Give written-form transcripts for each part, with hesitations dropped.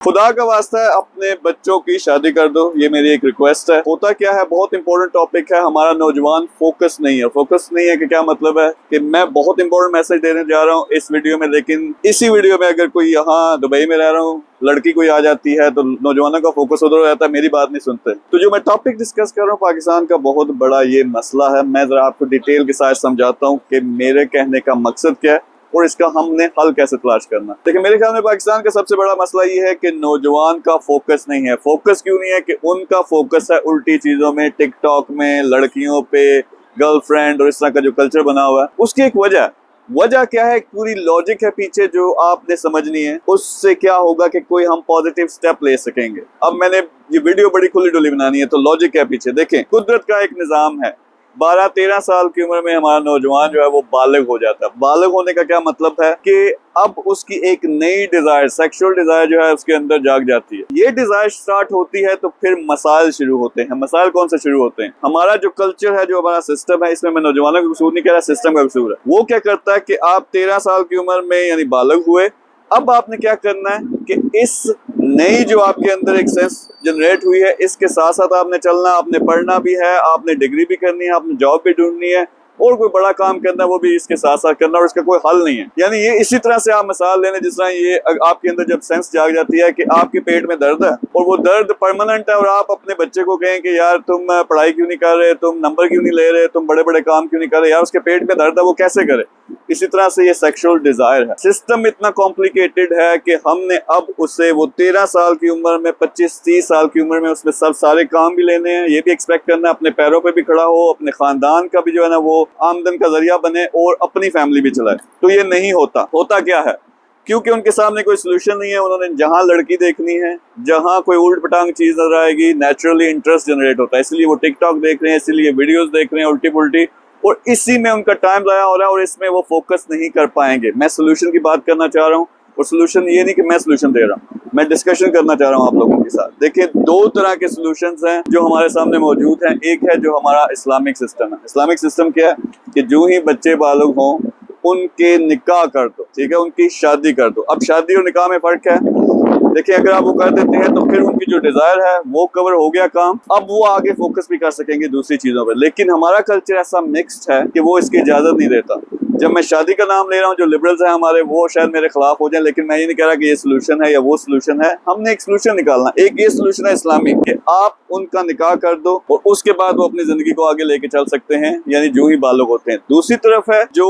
खुदा का वास्ता है अपने बच्चों की शादी कर दो, ये मेरी एक रिक्वेस्ट है। होता क्या है, बहुत इंपॉर्टेंट टॉपिक है, हमारा नौजवान फोकस नहीं है। फोकस नहीं है कि क्या मतलब है कि मैं बहुत इंपॉर्टेंट मैसेज देने जा रहा हूँ इस वीडियो में, लेकिन इसी वीडियो में अगर कोई यहाँ दुबई में रह रहा हूँ लड़की कोई आ जाती है तो नौजवानों का फोकस उधर हो जाता है, मेरी बात नहीं सुनते। तो जो मैं टॉपिक डिस्कस कर रहा हूँ पाकिस्तान का बहुत बड़ा ये मसला है। मैं जरा आपको डिटेल के साथ समझाता हूँ कि मेरे कहने का मकसद क्या है और इसका हमने हल कैसे तलाश करना। देखिए, मेरे ख्याल में पाकिस्तान का सबसे बड़ा मसला ये है कि नौजवान का फोकस नहीं है। फोकस क्यों नहीं है कि उनका फोकस है उल्टी चीजों में, टिकटॉक में, लड़कियों पे, गर्लफ्रेंड और इस तरह का जो कल्चर बना हुआ है। उसकी एक वजह क्या है, पूरी लॉजिक है पीछे जो आपने समझनी है। उससे क्या होगा कि कोई हम पॉजिटिव स्टेप ले सकेंगे। अब मैंने ये वीडियो बड़ी खुली डुली बनानी है तो लॉजिक क्या है पीछे, देखें। कुदरत का एक निजाम है, 12-13 साल की उम्र में हमारा नौजवान जो है वो बालिग हो जाता है। बालिग होने का क्या मतलब है कि अब उसकी एक नई डिजायर, सेक्सुअल डिजायर जो है उसके अंदर जाग जाती है। ये डिजायर स्टार्ट होती है तो फिर मसाइल शुरू होते हैं। मसाइल कौन से शुरू होते हैं? हमारा जो कल्चर है, जो हमारा सिस्टम है, इसमें मैं नौजवानों का कसूर नहीं कह रहा, सिस्टम का कसूर है। वो क्या करता है कि आप 13 साल की उम्र में यानी बालिग हुए, अब आपने क्या करना है कि इस नई जो आपके अंदर एक सेंस जनरेट हुई है, इसके साथ साथ आपने चलना, आपने पढ़ना भी है, आपने डिग्री भी करनी है, आपने जॉब भी ढूंढनी है और कोई बड़ा काम करना है वो भी इसके साथ साथ करना, और इसका कोई हल नहीं है। यानी ये इसी तरह से आप मिसाल लेने, जिस तरह ये आपके अंदर जब सेंस जाग जाती है कि आपके पेट में दर्द है और वो दर्द परमानेंट है, और आप अपने बच्चे को कहें कि यार तुम पढ़ाई क्यों नहीं कर रहे, तुम नंबर क्यों नहीं ले रहे, तुम बड़े बड़े काम क्यों नहीं कर रहे, यार उसके पेट में दर्द है, वो कैसे करे? इसी तरह से ये सेक्सुअल डिजायर है। सिस्टम इतना कॉम्प्लिकेटेड है कि हमने अब उसे वो 13 साल की उम्र में, 25-30 साल की उम्र में उसमें सब सारे काम भी लेने हैं, ये भी एक्सपेक्ट करना है अपने पैरों पे भी खड़ा हो, अपने खानदान का भी जो है ना वो आमदन का जरिया बने और अपनी फैमिली भी चलाए। तो ये नहीं होता। होता क्या है? क्योंकि उनके सामने कोई सोल्यूशन नहीं है। उन्होंने जहां लड़की देखनी है, जहां कोई उल्ट पटांग चीज नजर आएगी, नेचुरली इंटरेस्ट जनरेट होता है, इसलिए वो टिकटॉक देख रहे हैं, इसलिए वीडियोस देख रहे हैं उल्टी पुल्टी, और इसी में उनका टाइम ज़ाया हो रहा है और इसमें वो फोकस नहीं कर पाएंगे। मैं सोल्यूशन की बात करना चाह रहा हूँ, और सोल्यूशन ये नहीं कि मैं सोल्यूशन दे रहा हूँ, मैं डिस्कशन करना चाह रहा हूँ आप लोगों के साथ। देखिए, 2 तरह के सोल्यूशंस हैं जो हमारे सामने मौजूद हैं। एक है जो हमारा इस्लामिक सिस्टम है। इस्लामिक सिस्टम क्या है कि जो ही बच्चे बालिग हों उनके निकाह कर दो, ठीक है, उनकी शादी कर दो। अब शादी और निकाह में फर्क है। देखिए, अगर आप वो कर देते हैं तो फिर उनकी जो डिजायर है वो कवर हो गया काम, अब वो आगे फोकस भी कर सकेंगे दूसरी चीजों पर। लेकिन हमारा कल्चर ऐसा मिक्स्ड है कि वो इसकी इजाजत नहीं देता। जब मैं शादी का नाम ले रहा हूँ, जो लिबरल्स हैं हमारे, वो शायद मेरे खिलाफ हो जाए, लेकिन मैं ये नहीं कह रहा कि ये सोल्यूशन है या वो सोल्यूशन है। हमने एक सोल्यूशन निकालना। एक ये सोल्यूशन है इस्लामिक कि आप उनका निकाह कर दो और उसके बाद वो अपनी जिंदगी को आगे लेके चल सकते हैं, यानी जो ही बालिग होते हैं। दूसरी तरफ है जो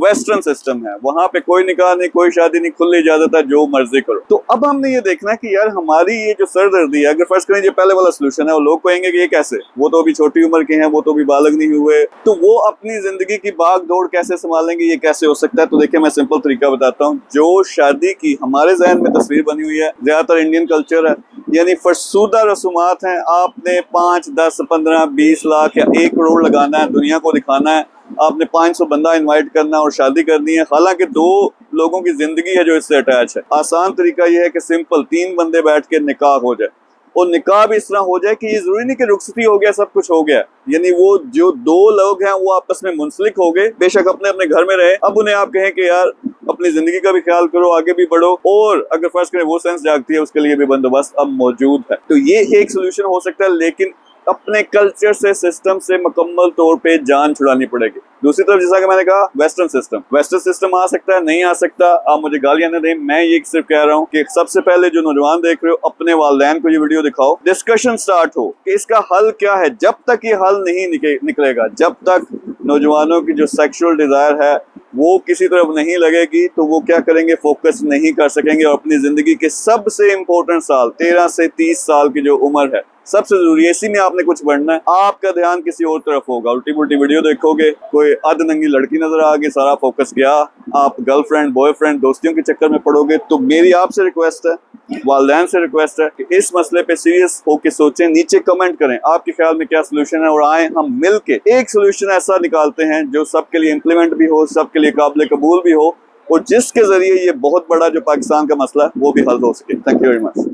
वेस्टर्न सिस्टम है, वहां पे कोई निकाह नहीं, कोई शादी नहीं, खुली इजाजत है, जो मर्जी करो। तो अब हमने ये देखना है कि यार हमारी ये जो सरदर्दी है, अगर फर्ज करें जो पहले वाला सोल्यूशन है, वो लोग कहेंगे कि ये कैसे, वो तो अभी छोटी उम्र के हैं, वो तो अभी बालिग नहीं हुए, तो वो अपनी जिंदगी की भाग दौड़ कैसे संभालेंगे, ये कैसे हो सकता है? तो देखिए, मैं सिंपल तरीका बताता हूँ। जो शादी की हमारे जहन में तस्वीर बनी हुई है, ज्यादातर इंडियन कल्चर है, यानी फरसूदा रसूमात हैं। आपने 5, 10, 15, 20 लाख या 1 करोड़ लगाना है, दुनिया को दिखाना है, आपने 500 बंदा इनवाइट करना और शादी करनी है। हालांकि 2 लोगों की जिंदगी है जो इससे अटैच है। आसान तरीका यह है कि सिंपल 3 बंदे बैठ के निकाह हो जाए, और निकाह भी इस तरह हो जाए कि ये जरूरी नहीं कि रुखसती हो गया, सब कुछ हो गया, यानी वो जो 2 लोग हैं वो आपस में मुंसलिक हो गए, बेशक अपने अपने घर में रहे। अब उन्हें आप कहें कि यार अपनी जिंदगी का भी ख्याल करो, आगे भी बढ़ो, और अगर फर्ज करें वो सेंस जागती है, उसके लिए भी बंदोबस्त अब मौजूद है। तो ये एक सोल्यूशन हो सकता है, लेकिन अपने कल्चर से, सिस्टम से मुकम्मल तौर पे जान छुड़ानी पड़ेगी। दूसरी तरफ जैसा कि मैंने कहा, वेस्टर्न सिस्टम आ सकता है, नहीं आ सकता, आप मुझे गालियां न दें। मैं ये सिर्फ कह रहा हूँ कि सबसे पहले जो नौजवान देख रहे हो, अपने वालिदैन को ये वीडियो दिखाओ, डिस्कशन स्टार्ट हो कि इसका हल क्या है। जब तक ये हल नहीं निकलेगा, जब तक नौजवानों की जो सेक्सुअल डिजायर है वो किसी तरफ नहीं लगेगी, तो वो क्या करेंगे, फोकस नहीं कर सकेंगे, और अपनी जिंदगी के सबसे इंपॉर्टेंट साल, 13 से 30 साल की जो उम्र है, सबसे जरूरी है, इसी में आपने कुछ बढ़ना है। आपका ध्यान किसी और तरफ होगा, उल्टी पुल्टी वीडियो देखोगे, कोई अधनंगी लड़की नजर आ गई, सारा फोकस गया, आप गर्लफ्रेंड, बॉयफ्रेंड, दोस्तियों के चक्कर में पड़ोगे। तो मेरी आपसे रिक्वेस्ट है, वालिदैन से रिक्वेस्ट है कि इस मसले पे सीरियस होकर सोचें। नीचे कमेंट करें आपके ख्याल में क्या सोल्यूशन है, और आए हम मिल के एक सोल्यूशन ऐसा निकालते हैं जो सबके लिए इम्प्लीमेंट भी हो, सबके लिए काबिल कबूल भी हो, और जिसके जरिए ये बहुत बड़ा जो पाकिस्तान का मसला है वो भी हल हो सके। Thank you very much.